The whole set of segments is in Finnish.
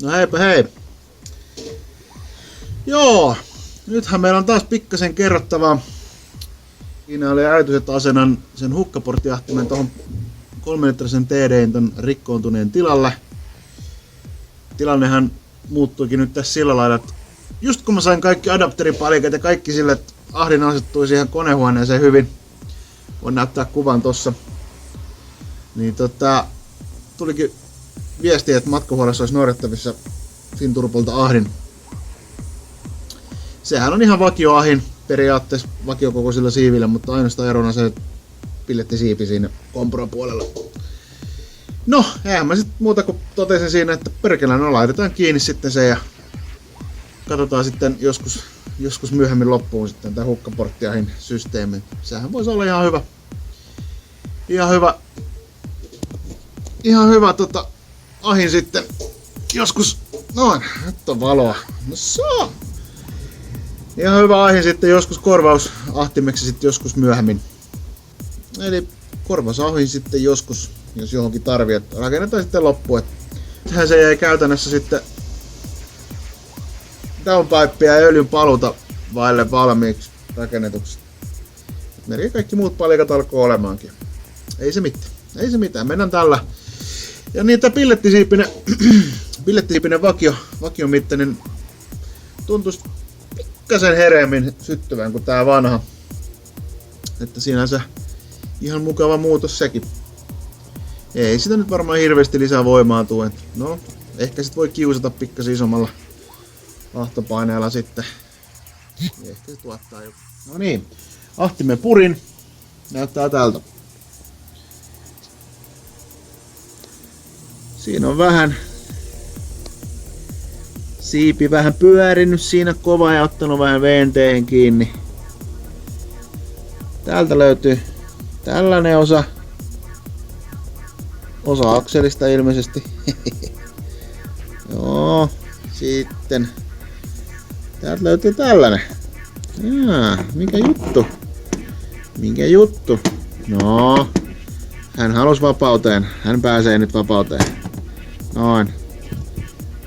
No heipä hei. Joo, nythän meillä on taas pikkasen kerrottavaa. Siinä oli ajatus, että asennan sen hukkaporttiahtimen tohon 3-litrisen TD:n ton rikkoontuneen tilalle. Tilannehan muuttuikin nyt tässä sillä lailla, että just kun mä sain kaikki adapteripalikat ja kaikki sille, että ahdin asettui siihen konehuoneeseen hyvin. Voin näyttää kuvan tossa. Niin tulikin viestiä, että matkahuollossa olisi noudattavissa Finturbolta ahdin. Sehän on ihan vakioahin periaatteessa vakiokokoisilla siivillä, mutta ainoastaan erona se pillettisiipi siinä kompron puolella. No, eihän mä sit muuta kuin totesin siinä, että perkele, no laitetaan kiinni sitten se ja katsotaan sitten joskus myöhemmin loppuun sitten tää hukkaporttiahin systeemi. Sehän voisi olla ihan hyvä. Ihan hyvä ahin sitten joskus, noin, nyt on valoa. No saa. Ihan hyvä aihe sitten joskus korvausahtimeksi sitten joskus myöhemmin. Eli korvausahin sitten joskus, jos johonkin tarvii, että rakennetaan sitten loppuun. Tähän se jäi käytännössä sitten downpipea ja öljyn paluuta vaille valmiiksi rakennetuksi. Melkein kaikki muut palikat alkoi olemaankin. Ei se mitään, mennään tällä. Ja niitä pillettisiipinen vakiomittainen tuntuisi pikkasen heremmin syttyvän kuin tää vanha. Että siinä se ihan mukava muutos sekin. Ei sitä nyt varmaan hirveästi lisää voimaa tuu. No, ehkä sit voi kiusata pikkasen isommalla vahtopaineella sitten. Ehkä se tuottaa joku. No niin, ahtimen purin. Näyttää tältä. Siinä on vähän siipi vähän pyörinyt siinä kova ja ottanut vähän VNT:hen kiinni. Täältä löytyy tällainen osa akselista ilmeisesti. Joo, sitten täältä löytyy tällainen. Mikä juttu? No, hän halusi vapauteen. Hän pääsee nyt vapauteen. Noin.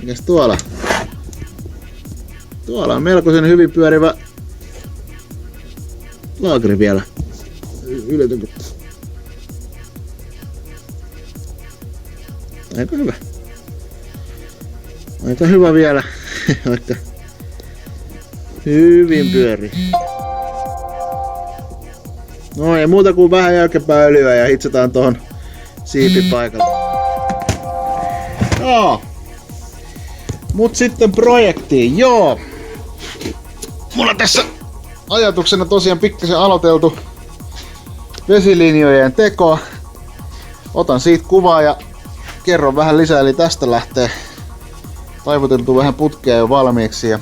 Mikäs tuolla? Tuolla on melkoisen hyvin pyörivä laakeri vielä. Yletynkö? Aika hyvä vielä. Vaikka hyvin pyörii. No ei muuta kuin vähän jälkeenpäin öljyä ja hitsataan tohon siipipaikalle. Joo. Mut sitten projektiin, joo. Mulla tässä ajatuksena tosiaan pikkasen aloiteltu vesilinjojen teko. Otan siitä kuvaa ja kerron vähän lisää, eli tästä lähtee taivuteltu vähän putkea jo valmiiksi ja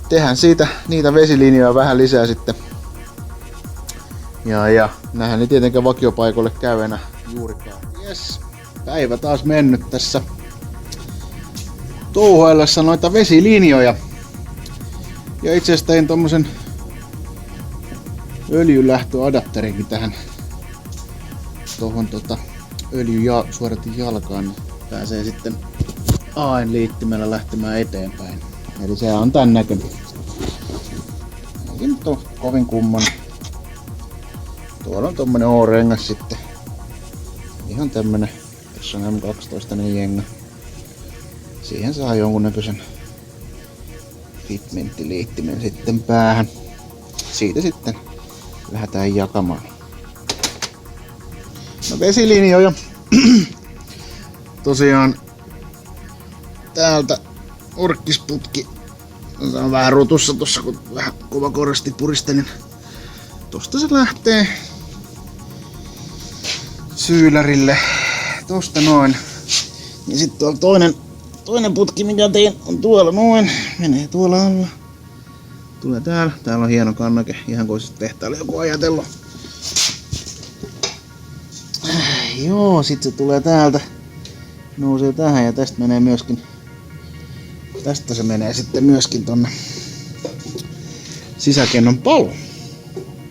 tehdään siitä niitä vesilinjoja vähän lisää sitten. Ja nähän ei tietenkään vakiopaikoille käy enää juurikaan. Jes, päivä taas mennyt tässä touhuillessa noita vesilinjoja. Ja itse asiassa tein tommosen öljylähtöadapterinkin tähän tohon öljysuodatin jalkaan, niin pääsee sitten AN liittimellä lähtemään eteenpäin. Eli se on tän näköinen. Ei nyt oo kovin kumman. Tuolla on tommonen O-rengas sitten. Ihan tämmönen, tässä on M12 jenga. Siihen saa jonkunnäköisen fitmenttiliittimen sitten päähän. Siitä sitten lähdetään jakamaan. No vesilinjoja. Tosiaan täältä orkkisputki. Se on vähän rutussa tossa, kun vähän kovakorasti puristelin. Tosta se lähtee syylärille. Tosta noin. Ja sitten tuolla toinen putki, mikä tein, on tuolla noin. Menee tuolla alla. Tulee täällä. Täällä on hieno kannake. Ihan kuin olisi tehtaalla joku ajatellut. Joo, sit se tulee täältä. Nousee tähän ja tästä menee myöskin. Tästä se menee sitten myöskin tonne sisäkennon palu.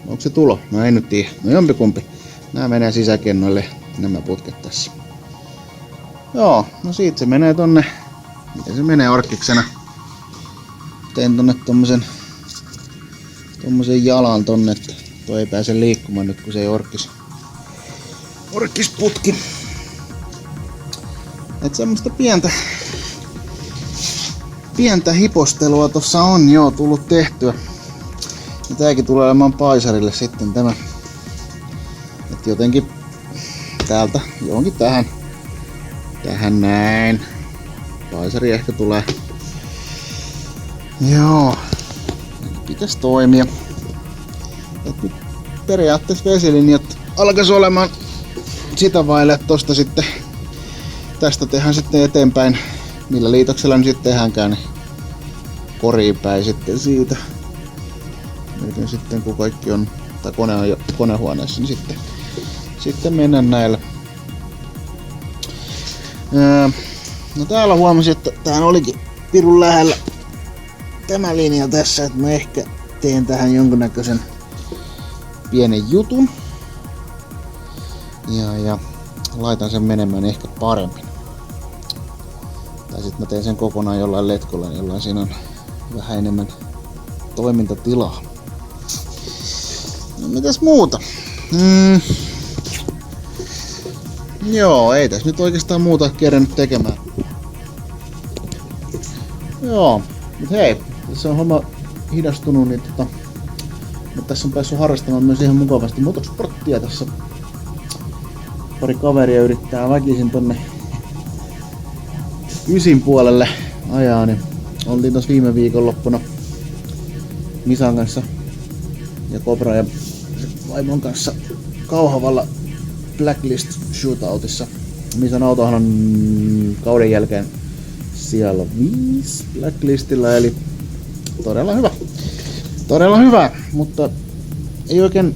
Onko se tulo? No ei nyt tiedä. No jompikumpi. Nää menee sisäkennoille, nämä putket tässä. Joo, no siitä se menee tonne Miten se menee orkkiksena? Tein tonne tommosen jalan tonne, että toi ei pääse liikkumaan nyt kun se ei orkkisputki. Et semmoista pientä hipostelua tossa on joo tullut tehtyä. Ja tääkin tulee olemaan paisarille sitten tämä. Et jotenkin täältä johonkin tähän näin. Paisari ehkä tulee. Joo. Pitäis toimia. Et nyt periaatteessa vesilinjat alkas olemaan sitä vaille, että tosta sitten tästä tehdään sitten eteenpäin. Millä liitoksella nyt sitten tehdäänkään, niin koriin päin sitten siitä. Melkein sitten kun kaikki on, tai kone on jo konehuoneessa, niin sitten mennään näillä. No täällä huomasin, että tämähän olikin pirun lähellä tämä linja tässä, että mä ehkä teen tähän jonkunnäköisen pienen jutun. Ja laitan sen menemään ehkä paremmin. Tai sit mä teen sen kokonaan jollain letkolla, jollain siinä on vähän enemmän toimintatilaa. No mitäs muuta? Joo, ei tässä nyt oikeastaan muuta kerännyt tekemään. Joo, mut hei, tässä on homma hidastunut, niin mutta tässä on päässyt harrastamaan myös ihan mukavasti motorsporttia tässä. Pari kaveria yrittää väkisin tonne Ysin puolelle ajaa, niin oltiin tossa viime viikonloppuna Misan kanssa ja Cobra ja vaimon kanssa Kauhavalla Blacklist Shootoutissa. Misan autohan on kauden jälkeen siellä 5 Blacklistillä, eli todella hyvä, mutta ei oikein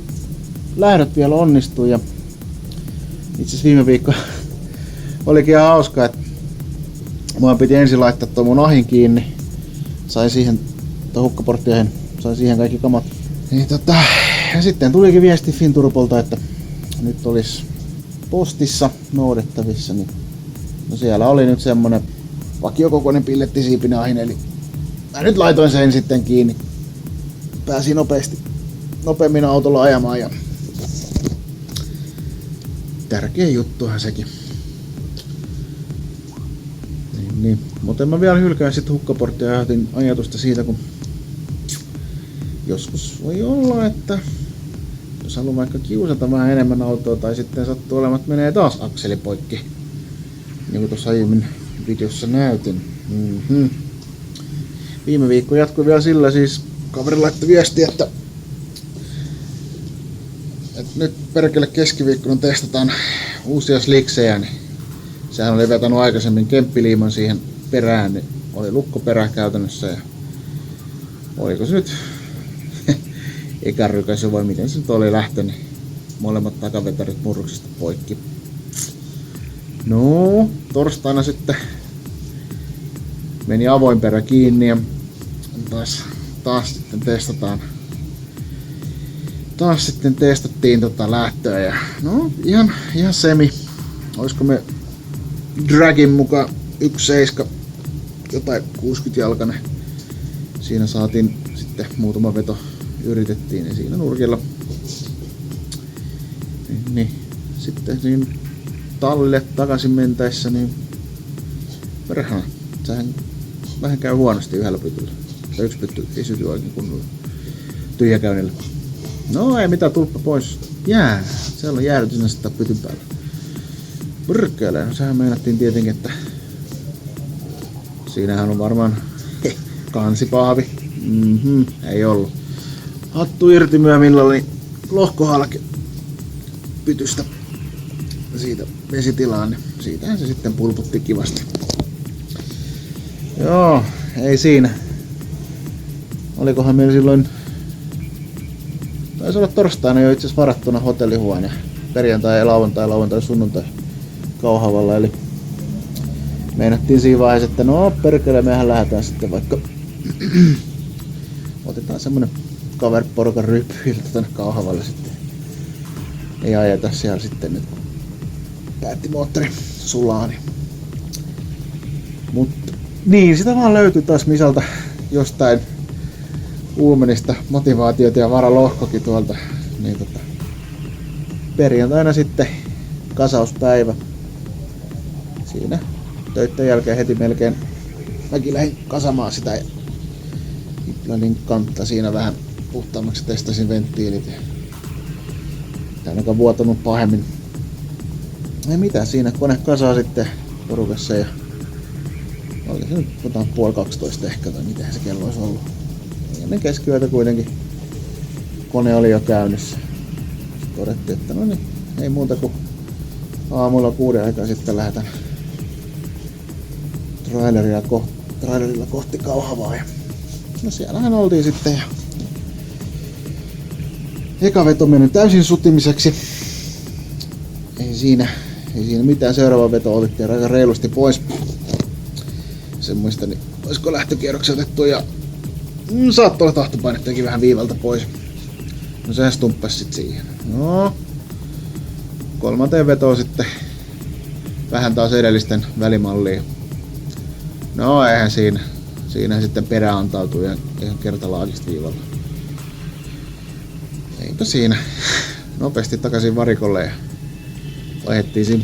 lähdöt vielä onnistu. Ja itse asiassa viime viikko olikin ihan hauskaa, että mua piti ensin laittaa tuo mun ahin kiinni, sain siihen hukkaporttioihin, sain siihen kaikki kamat. Niin ja sitten tulikin viesti Finturpolta, että nyt olisi postissa noudettavissa, niin no siellä oli nyt semmonen vakiokokoinen pillettisiipinen ahin, eli mä nyt laitoin sen sitten kiinni. Pääsin nopeammin autolla ajamaan ja tärkeä juttuhan sekin. Niin. Mutta en mä vielä hylkää sit hukkaporttia ja ajattelin ajatusta siitä, kun joskus voi olla, että jos haluaa vaikka kiusata vähän enemmän autoa tai sitten sattuu olemaan, että menee taas akseli poikki. Niin kuin tuossa aiemmin videossa näytin. Viime viikko jatkui vielä sillä, siis kaveri laittoi viestiä, että nyt perkele keskiviikkona testataan uusia sliksejä, niin sehän oli vetänyt aikaisemmin kemppiliiman siihen perään, niin oli lukkoperä käytännössä ja oliko se nyt ekärykäisy vai miten se nyt oli lähtenyt, molemmat takavetarit murruksesta poikki. No, torstaina sitten meni avoin perä kiinni ja taas sitten testataan. Taas sitten testattiin lähtöä ja no ihan semi. Olisiko me dragin mukaan 1.7 jotain 60-jalkainen. Siinä saatiin sitten muutama veto yritettiin niin siinä nurkilla. Niin sitten siinä tallille takaisin mentäessä niin perhana. Sehän vähän käy huonosti yhdellä pytyllä. Tai yksi pytty ei syty oikein kunnolla tyhjäkäynnillä. No ei mitään, tulppa pois. Jää. Siellä on jäädytys sitten pytyn päällä. Pyrkkäile. No sehän meinattiin tietenkin, että siinähän on varmaan kansipahvi. Ei ollut. Hattu irti myöhemmillä oli lohkohalke pytystä siitä vesitilaan, niin siitähän se sitten pulputti kivasti. Joo, ei siinä. Olikohan meillä silloin, taisi olla torstaina jo itse asiassa varattuna hotellihuone. Perjantai, lauantai, sunnuntai Kauhavalla, eli meinattiin siinä vaiheessa, että no perkele, mehän lähdetään sitten vaikka otetaan semmonen kaveriporukan ryppyiltä tänne Kauhavalle sitten. Ei ajeta siellä sitten nyt, kun päätti moottori sulaa, niin. Mutta Niin, sitä vaan löytyi taas Misalta jostain uumenista motivaatiota ja varalohkokin tuolta. Niin perjantaina sitten kasauspäivä. Siinä töitten jälkeen heti melkein mäkin lähdin kasamaan sitä ja Hiplandin kantta siinä vähän puhtaammaksi, testasin venttiilit ja ainakaan vuotanut pahemmin. Ei mitään, siinä kone kasaa sitten porukassa ja oli se nyt 11:30 ehkä tai mitä se kello olisi ollut. Ennen keskiyötä kuitenkin kone oli jo käynnissä. Sitten todettiin, että no niin, ei muuta kuin aamulla 6 aikaa sitten lähdetään trailerilla kohti Kauhavaa. Ja no siellähän oltiin sitten ja eka veto mennyt täysin sutimiseksi. Ei siinä mitään, seuraava veto otettiin aika reilusti pois. Sen muistani, olisiko lähtökierroksen otettu ja saattoi olla tahtopainettakin vähän viivalta pois. No sehän stumppasi sit siihen. No, kolmanteen vetoon sitten vähän taas edellisten välimalliin. No eihän siinä. Siinä sitten perä antautui ihan kertalaakista viivalla. Eipä siinä. Nopeasti takaisin varikolle ja vaihdettiin siinä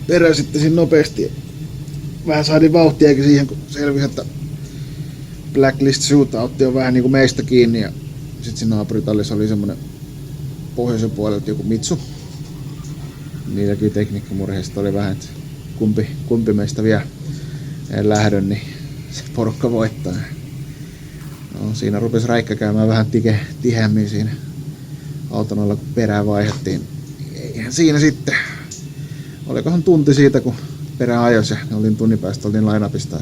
perää sitten siinä nopeasti. Vähän saatiin vauhtiakin siihen, kun selvisi, että Blacklist Shootout on vähän niinku meistä kiinni. Ja sit siinä naapuritallissa oli semmonen pohjoisen puolelta joku Mitsu. Niilläkin tekniikkamurheista oli vähän, että kumpi meistä vie lähdön, niin se porukka voittaa. No, siinä rupesi Räikkä käymään vähän tiheämmin siinä auton alla, kun perää vaihdettiin. Eihän siinä sitten. Olikohan tunti siitä, kun perä ajosi ja olin tunnin päästä line-upista.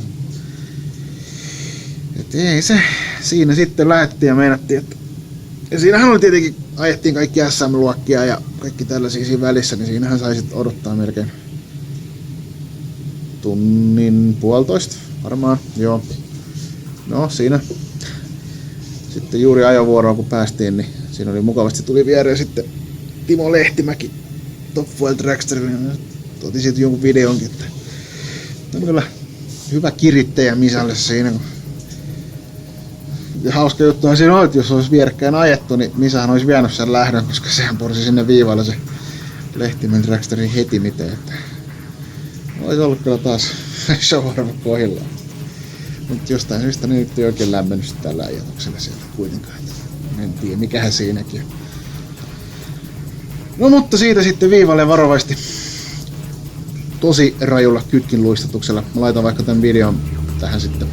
Et ei se. Siinä sitten lähdettiin ja meinattiin, että ja siinähän oli tietenkin, ajettiin kaikki SM-luokkia ja kaikki tällaisia siinä välissä, niin siinähän sai sitten odottaa melkein tunnin puolitoista varmaan, joo. No siinä sitten juuri ajovuoroon kun päästiin, niin siinä oli mukavasti, tuli viereen sitten Timo Lehtimäki Top Fuel Dragsterille. Otin siitä jonkun videonkin, että on kyllä hyvä kirittäjä Misalle siinä. Ja hauska juttuhan siinä oli, että jos olisi vierekkäin ajettu, niin Misahan olisi vienyt sen lähdön, koska sehän porsi sinne viivalle se Lehtimen Dragsterin heti miten. Että olisi ollut kyllä taas show-arvo kohdillaan. Mutta jostain syystä niin nyt ei oikein lämmennyt tällä ajatuksella sieltä kuitenkaan. En tiedä mikähän siinäkin. No mutta siitä sitten viivalle varovasti. Tosi rajulla kytkin luistatuksella. Mä laitan vaikka tämän videon tähän sitten.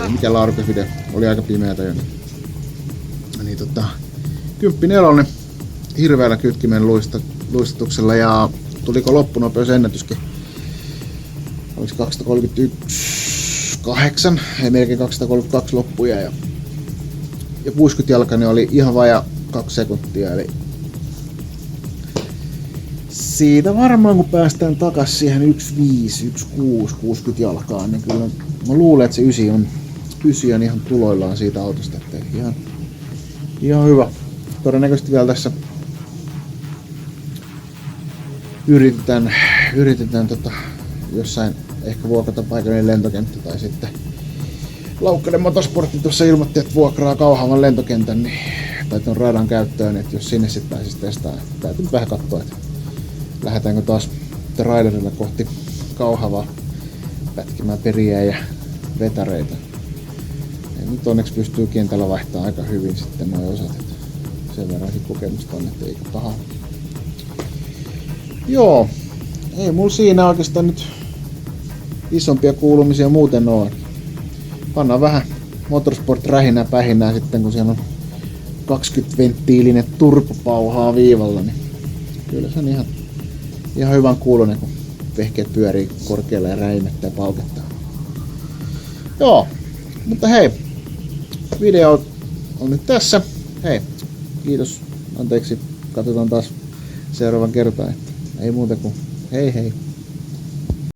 Mikä laadukas video. Oli aika pimeätä jo. Niin 10.4. Hirveällä kytkimen luistatuksella ja tuliko loppunopeusennätyskin. Oliko 231.8, ei melkein 232 loppuja ja 60 jalkainen oli ihan vaja 2 sekuntia. Eli siitä varmaan kun päästään takas siihen 1.5, 1.6, 60 jalkaa, niin kyllä mä luulen, että se 9 on ihan tuloillaan siitä autosta, että ihan hyvä. Todennäköisesti vielä tässä yritetään jossain ehkä vuokrata paikallinen lentokenttä tai sitten Laukkanen Motorsportti tuossa ilmoitti, että vuokraa Kauhavan lentokentän tai tuon radan käyttöön, että jos sinne sitten pääsisi testaamaan. Täytyy vähän katsoa, että lähdetäänkö taas trailerilla kohti Kauhavaa pätkimään periä ja vetareita. Ja nyt onneksi pystyy kentällä vaihtamaan aika hyvin sitten nuo osat. Sen verran kokemusta on, että eikä paha. Joo, ei mulla siinä oikeastaan nyt isompia kuulumisia muuten ole. Pannaan vähän Motorsport-rähinää pähinää sitten, kun siellä on 20-venttiilinen turbopauhaa viivalla, niin kyllä se on ihan hyvän kuulonen, kun vehkeet pyörii korkealla ja räimettää ja paukettaa. Joo, mutta hei, video on nyt tässä. Hei, kiitos, anteeksi, katsotaan taas seuraavan kertaan. Ei muuta kuin hei hei.